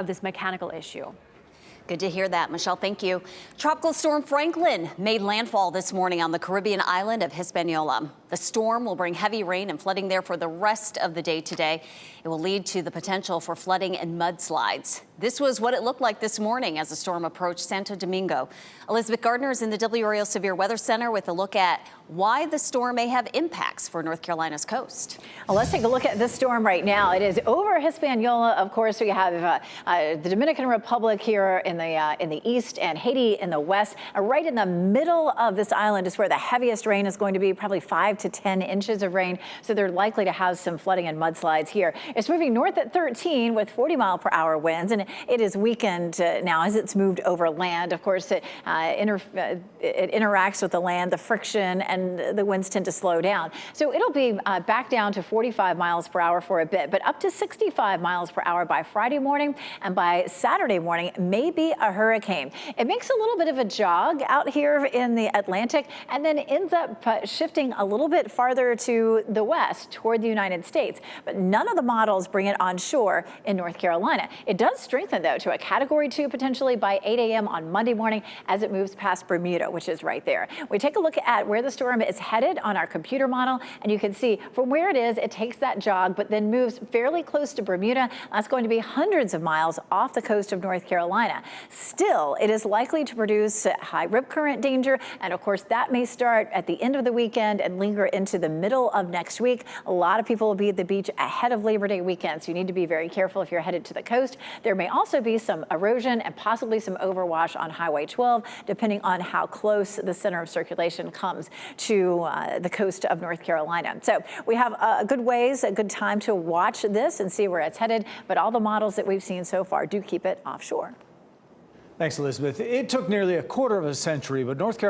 of this mechanical issue. Good to hear that, Michelle. Thank you. Tropical storm Franklin made landfall this morning on the Caribbean island of Hispaniola. The storm will bring heavy rain and flooding there for the rest of the day today. It will lead to the potential for flooding and mudslides. This was what it looked like this morning as the storm approached Santo Domingo. Elizabeth Gardner is in the WRAL Severe Weather Center with a look at why the storm may have impacts for North Carolina's coast. Well, let's take a look at this storm right now. It is over Hispaniola. Of course, we have the Dominican Republic here in the east and Haiti in the west. Right in the middle of this island is where the heaviest rain is going to be, probably 5 to 10 inches of rain. So they're likely to have some flooding and mudslides here. It's moving north at 13 with 40-mile-per-hour winds, and it is weakened now as it's moved over land. Of course, it interacts with the land, the friction, and the winds tend to slow down. So it'll be back down to 45 miles per hour for a bit, but up to 65 miles per hour by Friday morning, and by Saturday morning, maybe a hurricane. It makes a little bit of a jog out here in the Atlantic and then ends up shifting a little bit farther to the west toward the United States. But none of the models bring it on shore in North Carolina. It does strengthen, though, to a Category 2 potentially by 8 a.m. on Monday morning as it moves past Bermuda, which is right there. We take a look at where the storm is headed on our computer model, and you can see from where it is, it takes that jog, but then moves fairly close to Bermuda. That's going to be hundreds of miles off the coast of North Carolina. Still, it is likely to produce high rip current danger, and of course, that may start at the end of the weekend and linger into the middle of next week. A lot of people will be at the beach ahead of Labor Day weekend, so you need to be very careful if you're headed to the coast. There may also be some erosion and possibly some overwash on Highway 12, depending on how close the center of circulation comes to the coast of North Carolina. So we have a good time to watch this and see where it's headed, but all the models that we've seen so far do keep it offshore. Thanks, Elizabeth. It took nearly a quarter of a century, but North Carolina